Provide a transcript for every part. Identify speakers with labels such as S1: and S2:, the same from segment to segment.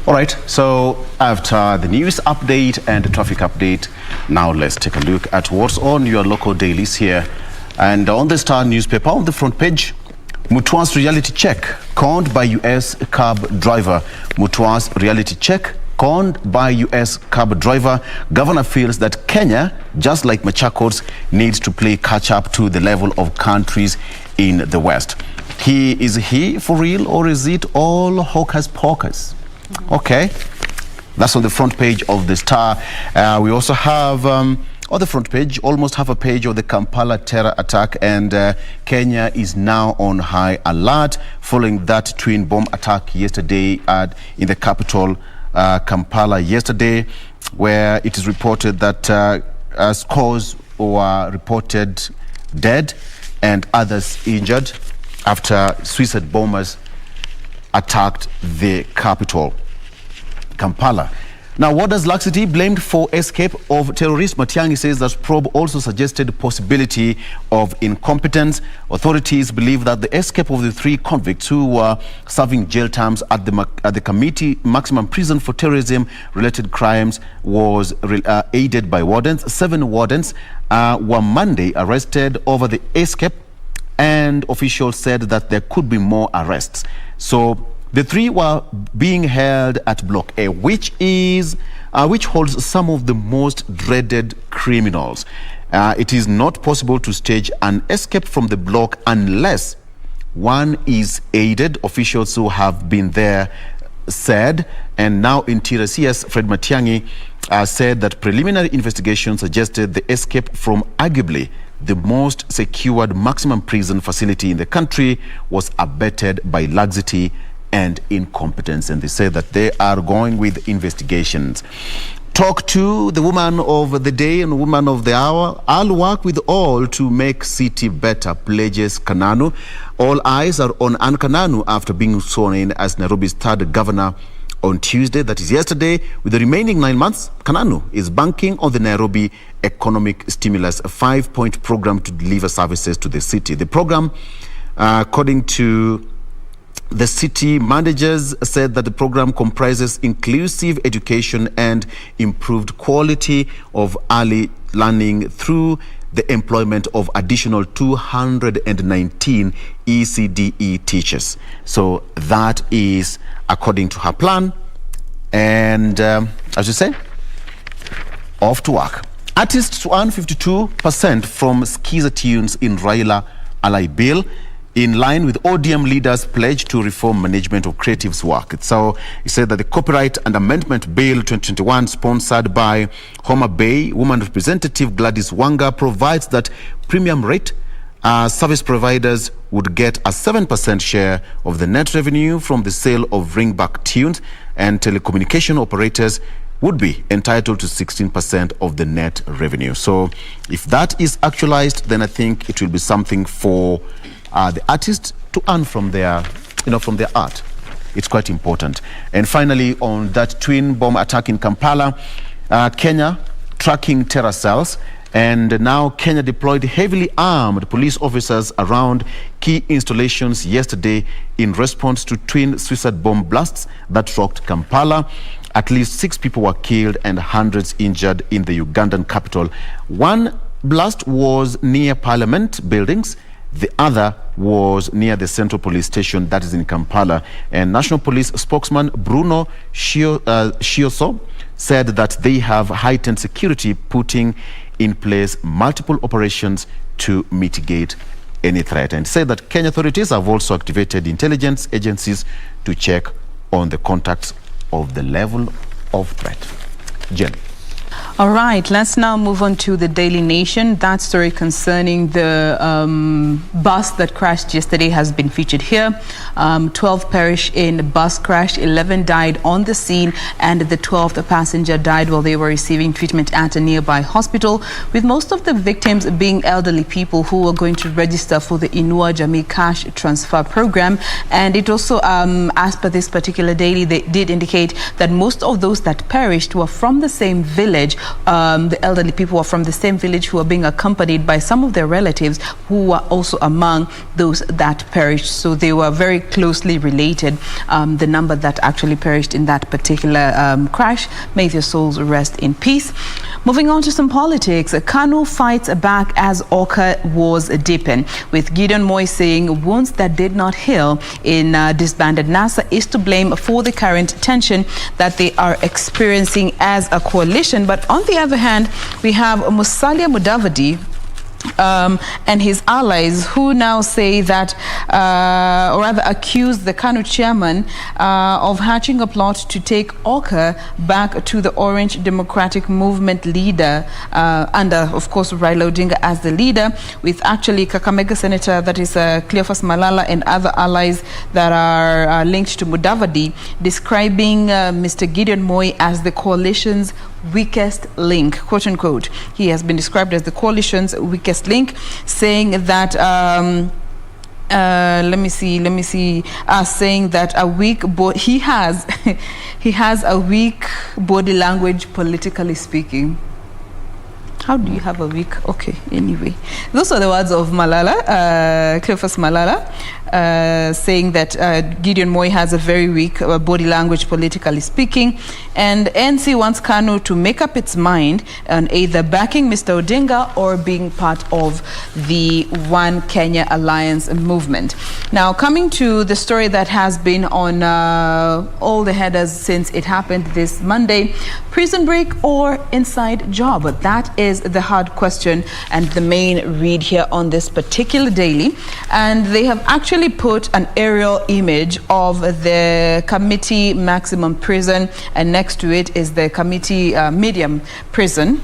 S1: All right, so after the news update and the traffic update, now let's take a look at what's on your local dailies here. And on the Star newspaper, on the front page, Mutua's reality check, conned by U.S. cab driver. Mutua's reality check, conned by U.S. cab driver. Governor feels that Kenya, just like Machakos, needs to play catch-up to the level of countries in the West. Is he for real, or is it all hocus pocus? Okay, that's on the front page of the Star. We also have on the front page, almost half a page of the Kampala terror attack, and Kenya is now on high alert following that twin bomb attack yesterday in the capital, Kampala yesterday, where it is reported that scores were reported dead and others injured after suicide bombers attacked the capital, Kampala. Now, what does laxity blamed for escape of terrorists? Matiang'i says that probe also suggested possibility of incompetence. Authorities believe that the escape of the 3 convicts who were serving jail terms at the Committee Maximum Prison for Terrorism-related crimes was aided by wardens. 7 wardens were Monday arrested over the escape, and officials said that there could be more arrests. So the 3 were being held at Block A, which holds some of the most dreaded criminals. It is not possible to stage an escape from the block unless one is aided, officials who have been there said. And now Interior CS Fred Matiang'i said that preliminary investigation suggested the escape from arguably the most secured maximum prison facility in the country was abetted by laxity and incompetence, and they say that they are going with investigations. Talk to the woman of the day and woman of the hour. I'll work with all to make city better, pledges Kananu. All eyes are on Anne Kananu after being sworn in as Nairobi's 3rd governor on Tuesday, that is yesterday. With the remaining 9 months, Kananu is banking on the Nairobi Economic Stimulus, a 5-point program to deliver services to the city. The program, according to the city managers, said that the program comprises inclusive education and improved quality of early learning through the employment of additional 219 ECDE teachers. So that is according to her plan. And as you say, off to work. Artists earn 52% from Skiza tunes in Raila Alai Bill, in line with ODM leaders' pledge to reform management of creatives' work. So he said that the Copyright and Amendment Bill 2021, sponsored by Homa Bay Woman Representative Gladys Wanga, provides that premium rate service providers would get a 7% share of the net revenue from the sale of ringback tunes, and telecommunication operators would be entitled to 16% of the net revenue. So if that is actualized, then I think it will be something for the artists to earn from their art. It's quite important. And finally, on that twin bomb attack in Kampala, Kenya tracking terror cells, and now Kenya deployed heavily armed police officers around key installations yesterday in response to twin suicide bomb blasts that rocked Kampala. At least 6 people were killed and hundreds injured in the Ugandan capital. One blast was near Parliament buildings. The other was near the Central Police Station, that is in Kampala. And National Police spokesman Bruno Shioso said that they have heightened security, putting in place multiple operations to mitigate any threat, and said that Kenya authorities have also activated intelligence agencies to check on the contacts of the level of threat. Jen.
S2: All right, let's now move on to the Daily Nation. That story concerning the bus that crashed yesterday has been featured here. 12 perished in a bus crash, 11 died on the scene, and the 12th passenger died while they were receiving treatment at a nearby hospital, with most of the victims being elderly people who were going to register for the Inua Jamii cash transfer program. And it also, as per this particular daily, they did indicate that most of those that perished were from the same village The elderly people were from the same village who were being accompanied by some of their relatives who were also among those that perished. So they were very closely related, the number that actually perished in that particular crash. May their souls rest in peace. Moving on to some politics, Kanu fights back as Oka wars deepen, with Gideon Moi saying wounds that did not heal in disbanded NASA is to blame for the current tension that they are experiencing as a coalition. But on the other hand, we have Musalia Mudavadi and his allies who now say that, or rather accuse the KANU chairman of hatching a plot to take Oka back to the Orange Democratic Movement leader, under, of course, Raila Odinga as the leader, with actually Kakamega Senator, that is Cleophas Malala, and other allies that are linked to Mudavadi, describing Mr. Gideon Moi as the coalition's weakest link, quote unquote. He has been described as the coalition's weakest link, saying that saying that a weak he has a weak body language, politically speaking. How do you have a weak? Okay, anyway. Those are the words of Malala, Cleophas Malala, saying that Gideon Moi has a very weak body language, politically speaking. And NC wants KANU to make up its mind on either backing Mr. Odinga or being part of the One Kenya Alliance movement. Now, coming to the story that has been on all the headers since it happened this Monday, prison break or inside job? That is the hard question and the main read here on this particular daily. And they have actually put an aerial image of the committee maximum prison, and next to it is the committee medium prison.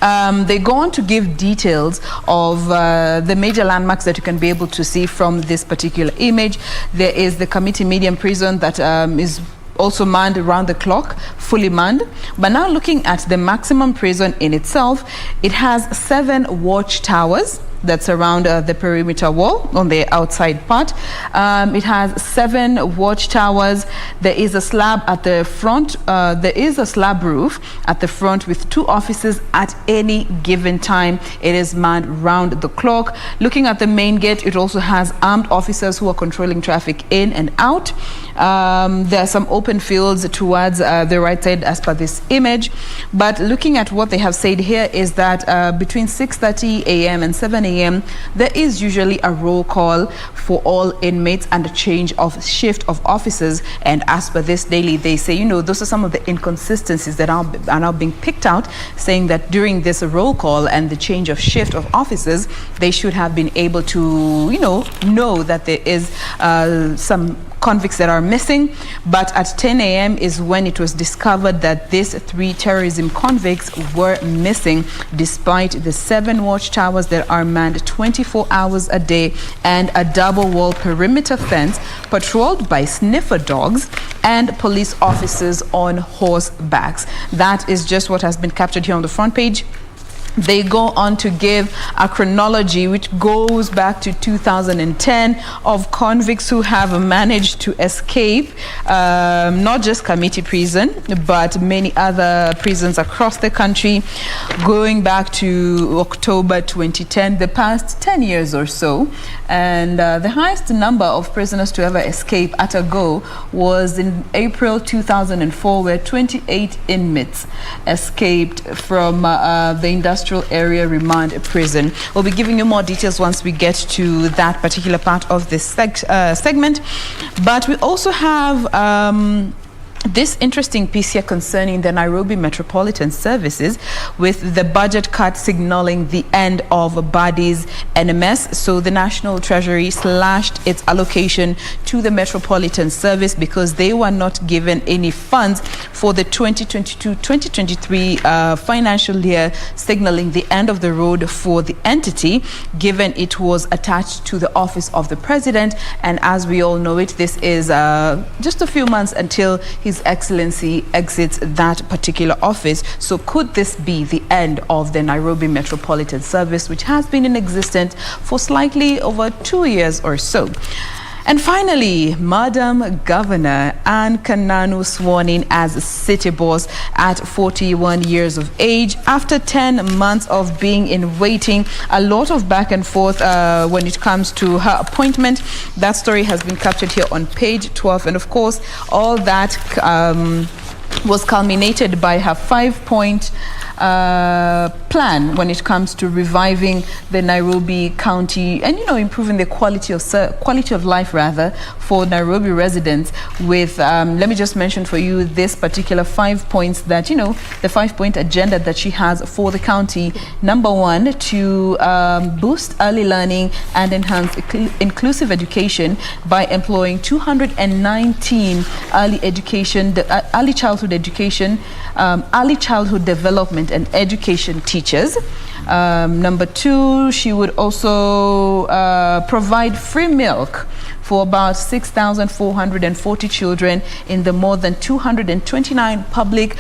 S2: They go on to give details of the major landmarks that you can be able to see from this particular image. There is the committee medium prison that is also manned around the clock, fully manned. But now looking at the maximum prison in itself, it has 7 watchtowers that surround the perimeter wall on the outside part. It has 7 watchtowers. There is a slab at the front. There is a slab roof at the front with 2 offices at any given time. It is manned round the clock. Looking at the main gate, it also has armed officers who are controlling traffic in and out. There are some open fields towards the right side as per this image. But looking at what they have said here is that between 6:30 a.m. and 7 a.m. there is usually a roll call for all inmates and a change of shift of officers. And as per this daily, they say, you know, those are some of the inconsistencies that are now being picked out, saying that during this roll call and the change of shift of officers, they should have been able to, you know that there is some convicts that are missing. But at 10 a.m. is when it was discovered that these 3 terrorism convicts were missing, despite the 7 watchtowers that are manned 24 hours a day and a double wall perimeter fence patrolled by sniffer dogs and police officers on horsebacks. That is just what has been captured here on the front page. They go on to give a chronology which goes back to 2010 of convicts who have managed to escape not just Kamiti prison but many other prisons across the country, going back to October 2010, the past 10 years or so. And the highest number of prisoners to ever escape at a go was in April 2004, where 28 inmates escaped from the industrial area remand prison. We'll be giving you more details once we get to that particular part of this segment. But we also have this interesting piece here concerning the Nairobi Metropolitan Services, with the budget cut signaling the end of Badi's NMS. So the National Treasury slashed its allocation to the Metropolitan Service because they were not given any funds for the 2022-2023 financial year, signaling the end of the road for the entity, given it was attached to the office of the president. And as we all know it, this is just a few months until His Excellency exits that particular office. So could this be the end of the Nairobi Metropolitan Service, which has been in existence for slightly over 2 years or so? And finally, Madam Governor Anne Kananu sworn in as city boss at 41 years of age after 10 months of being in waiting. A lot of back and forth when it comes to her appointment. That story has been captured here on page 12. And of course, all that was culminated by her 5-point plan when it comes to reviving the Nairobi County and, improving the quality of life rather for Nairobi residents with, let me just mention for you this particular 5 points that, the 5-point agenda that she has for the county. Number 1, to boost early learning and enhance inclusive education by employing 219 early childhood education, early childhood development and education teachers. Number 2, she would also provide free milk for about 6,440 children in the more than 229 public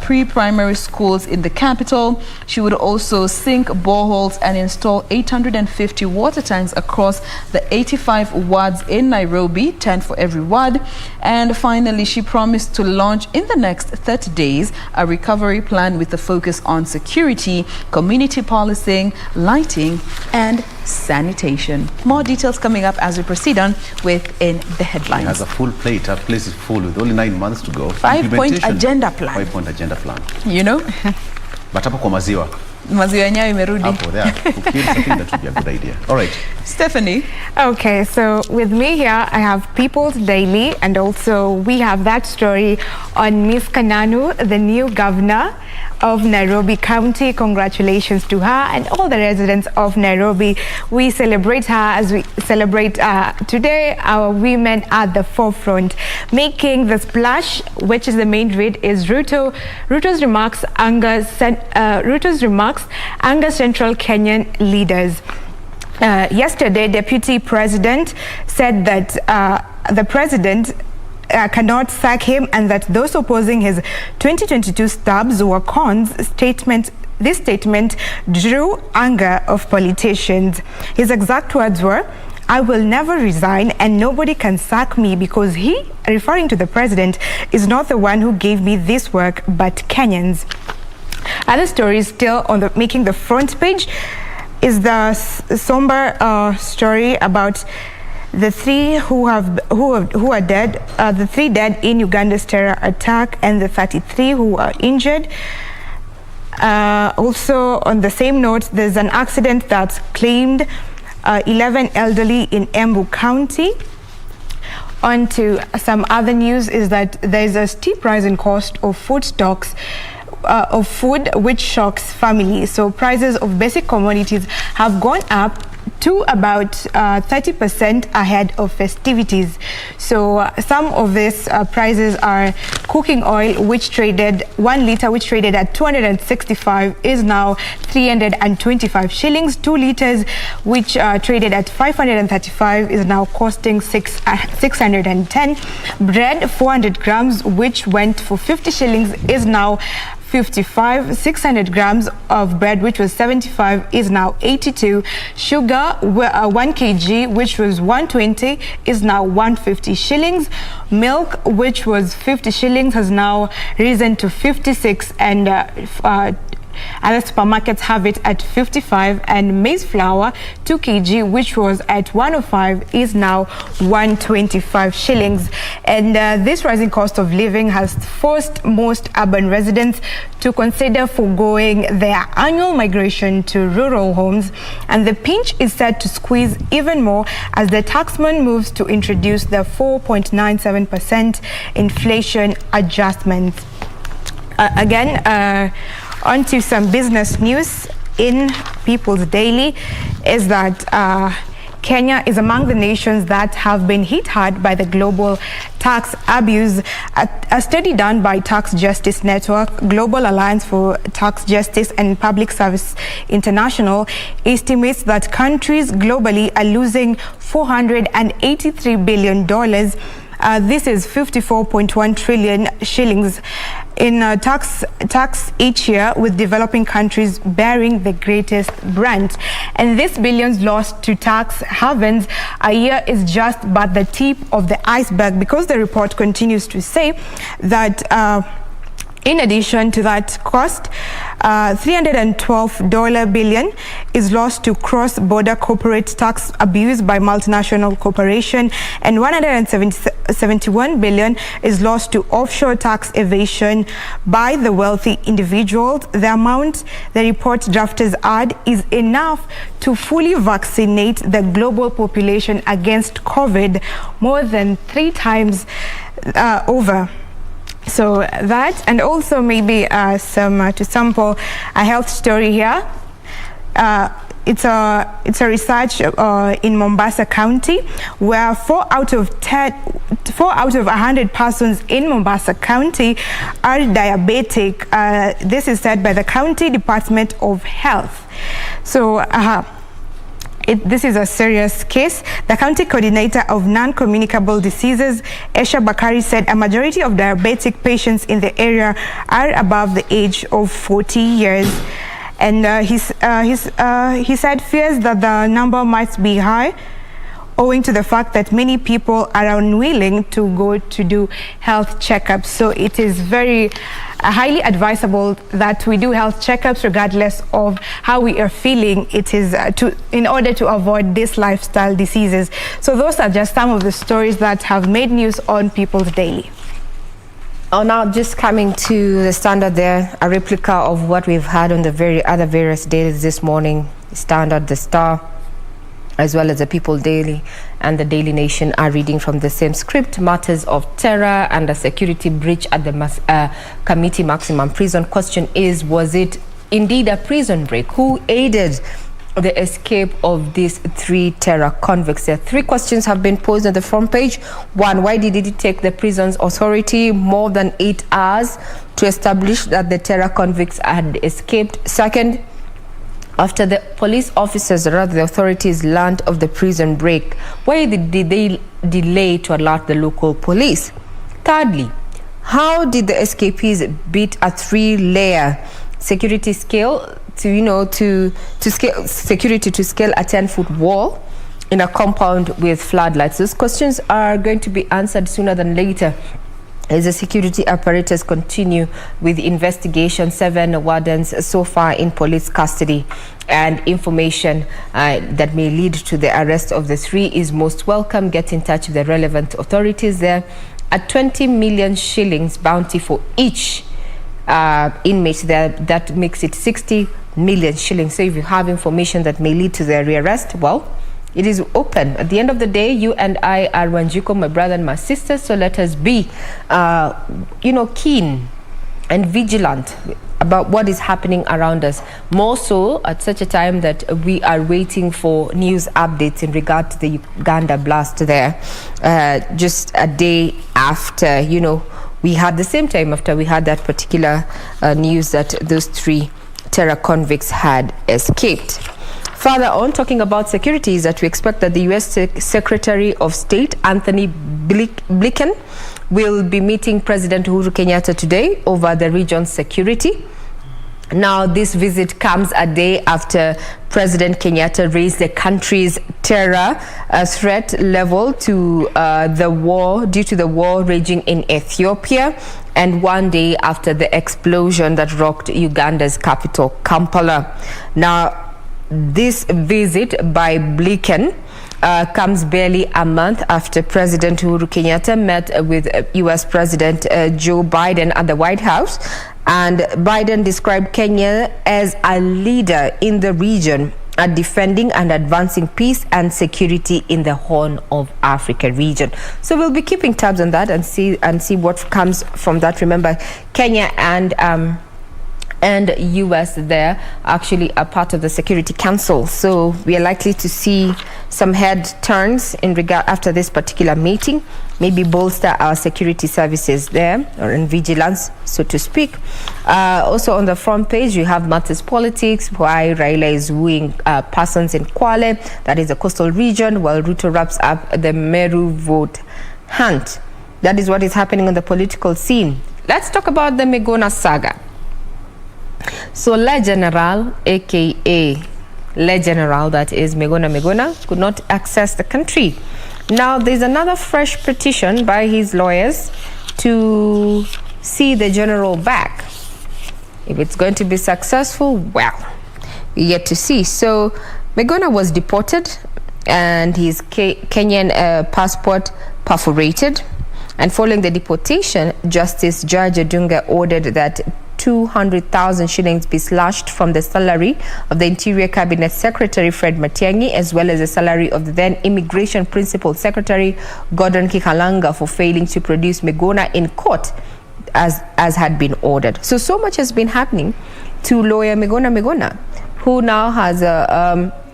S2: pre-primary schools in the capital. She would also sink boreholes and install 850 water tanks across the 85 wards in Nairobi, 10 for every ward. And finally, she promised to launch in the next 30 days a recovery plan with a focus on security, community policing, lighting, and sanitation. More details coming up as we proceed on within the headlines.
S1: It has a full plate. Her place is full with only 9 months to go.
S2: 5-point agenda plan.
S1: 5-point agenda plan.
S2: But
S1: hapo kwa maziwa
S2: yenyewe imerudi.
S1: Hapo there. Something that would be a good idea. All right.
S2: Stephanie.
S3: Okay, so with me here, I have People's Daily, and also we have that story on Miss Kananu, the new governor of Nairobi County. Congratulations to her and all the residents of Nairobi. We celebrate her as we celebrate today our women at the forefront. Making the splash, which is the main read, is Ruto's remarks anger Central Kenyan leaders. Yesterday, Deputy President said that the president cannot sack him and that those opposing his 2022 stabs were cons. This statement drew anger of politicians. His exact words were, "I will never resign and nobody can sack me because he," referring to the president, "is not the one who gave me this work but Kenyans." Other stories still on making the front page is the somber story about the 3 who are dead, the 3 dead in Uganda's terror attack and the 33 who are injured. Also on the same note, there's an accident that claimed 11 elderly in Embu County. On to some other news is that there's a steep rise in cost of food which shocks families. So prices of basic commodities have gone up to about 30% ahead of festivities. So some of these prices are cooking oil, which traded 1 liter, which traded at 265, is now 325 shillings. 2 liters, which traded at 535, is now costing 610. Bread, 400 grams, which went for 50 shillings, is now 55. 600 grams of bread, which was 75, is now 82. Sugar, 1 kg, which was 120, is now 150 shillings. Milk, which was 50 shillings, has now risen to 56, and other supermarkets have it at 55. And maize flour, 2 kg, which was at 105, is now 125 shillings. And this rising cost of living has forced most urban residents to consider foregoing their annual migration to rural homes. And the pinch is set to squeeze even more as the taxman moves to introduce the 4.97% inflation adjustment. On to some business news in People's Daily is that Kenya is among the nations that have been hit hard by the global tax abuse. A study done by Tax Justice Network, Global Alliance for Tax Justice and Public Service International, estimates that countries globally are losing $483 billion This is 54.1 trillion shillings in tax each year, with developing countries bearing the greatest brunt. And this billions lost to tax havens a year is just but the tip of the iceberg, because the report continues to say that in addition to that cost, $312 billion is lost to cross-border corporate tax abuse by multinational corporations, and $171 billion is lost to offshore tax evasion by the wealthy individuals. The amount, the report drafters add, is enough to fully vaccinate the global population against COVID more than 3 times over. So that, and also maybe to sample a health story here. It's a research in Mombasa County, where 4 out of 100 persons in Mombasa County are diabetic. This is said by the County Department of Health. So this is a serious case. The county coordinator of non-communicable diseases, Esha Bakari, said a majority of diabetic patients in the area are above the age of 40 years. And he said fears that the number might be high, owing to the fact that many people are unwilling to go to do health checkups. So it is very highly advisable that we do health checkups regardless of how we are feeling. It is in order to avoid these lifestyle diseases. So those are just some of the stories that have made news on People's Daily.
S4: Oh, now just coming to the Standard there, a replica of what we've had on the various dailies this morning. Standard, the Star, as well as the People Daily and the Daily Nation are reading from the same script. Matters of terror and a security breach at the Committee Maximum Prison. Question is, was it indeed a prison break? Who aided the escape of these 3 terror convicts? There 3 questions have been posed on the front page. 1, why did it take the prison's authority more than 8 hours to establish that the terror convicts had escaped? 2nd, after the police officers, or rather the authorities, learned of the prison break, why did they delay to alert the local police? 3rdly, how did the escapees beat a 3-layer security scale to scale security to scale a 10-foot wall in a compound with floodlights? Those questions are going to be answered sooner than later, as the security apparatus continue with investigation. 7 wardens so far in police custody, and information that may lead to the arrest of the 3 is most welcome. Get in touch with the relevant authorities there. A 20 million shillings bounty for each inmate there, that makes it 60 million shillings. So if you have information that may lead to their rearrest, well, it is open. At the end of the day, you and I are Wanjiko, my brother and my sister. So let us be, keen and vigilant about what is happening around us. More so at such a time that we are waiting for news updates in regard to the Uganda blast there. Just a day after, we had the same time after we had that particular news that those 3 terror convicts had escaped. Further on, talking about security, is that we expect that the U.S. Secretary of State, Anthony Blinken, will be meeting President Uhuru Kenyatta today over the region's security. Now, this visit comes a day after President Kenyatta raised the country's terror threat level to the war, due to the war raging in Ethiopia, and 1 day after the explosion that rocked Uganda's capital, Kampala. Now, this visit by Blinken comes barely a month after President Uhuru Kenyatta met with U.S. President Joe Biden at the White House, and Biden described Kenya as a leader in the region at defending and advancing peace and security in the Horn of Africa region. So we'll be keeping tabs on that and see what comes from that. Remember, Kenya and US there actually are part of the Security Council, so we are likely to see some head turns in regard after this particular meeting, maybe bolster our security services there, or in vigilance, so to speak. Also on the front page, you have matters politics, why Raila is wooing persons in Kwale, that is the coastal region, while Ruto wraps up the Meru vote hunt. That is what is happening on the political scene. Let's talk about the Migona saga. So Le General, aka Le General, that is Migona, could not access the country. Now there's another fresh petition by his lawyers to see the general back. If it's going to be successful, well, yet to see. So Migona was deported and his Kenyan passport perforated. And following the deportation, Justice Judge Odunga ordered that 200,000 shillings be slashed from the salary of the Interior Cabinet Secretary Fred Matiang'i, as well as the salary of the then Immigration Principal Secretary Gordon Kikalanga for failing to produce Migona in court as had been ordered. So much has been happening to lawyer Migona, who now has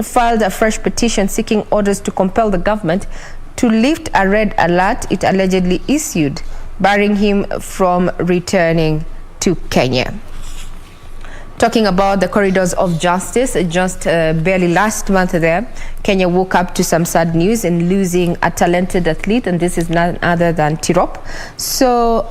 S4: filed a fresh petition seeking orders to compel the government to lift a red alert it allegedly issued, barring him from returning to Kenya. Talking about the corridors of justice, just barely last month there, Kenya woke up to some sad news in losing a talented athlete, and this is none other than Tirop. So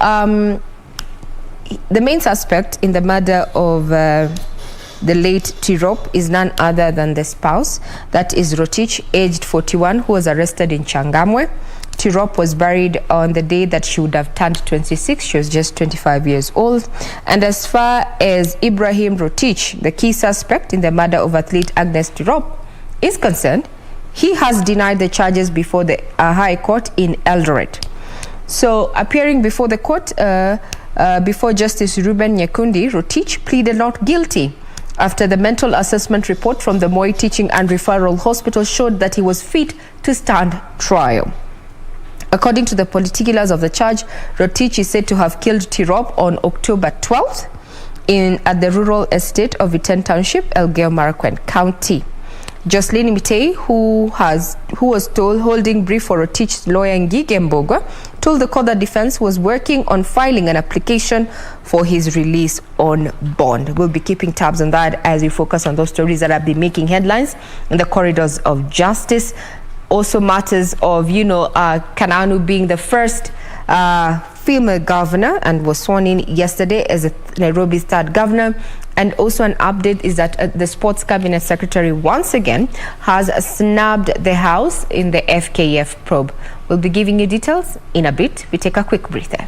S4: the main suspect in the murder of the late Tirop is none other than the spouse, that is Rotich, aged 41, who was arrested in Changamwe. Tirop was buried on the day that she would have turned 26. She was just 25 years old. And as far as Ibrahim Rotich, the key suspect in the murder of athlete Agnes Tirop, is concerned, he has denied the charges before the High Court in Eldoret. So appearing before the court, before Justice Ruben Nyekundi, Rotich pleaded not guilty after the mental assessment report from the Moi Teaching and Referral Hospital showed that he was fit to stand trial. According to the particulars of the charge, Rotich is said to have killed Tirop on October 12th at the rural estate of Iten Township, Elgeyo Marakwet County. Jocelyn Mitei, who was told holding brief for Rotich's lawyer Ngige Mbogo, told the court that defense was working on filing an application for his release on bond. We'll be keeping tabs on that as we focus on those stories that have been making headlines in the corridors of justice. Also matters of, Kananu being the first female governor and was sworn in yesterday as Nairobi's third governor. And also an update is that the sports cabinet secretary once again has snubbed the house in the FKF probe. We'll be giving you details in a bit. We take a quick breather.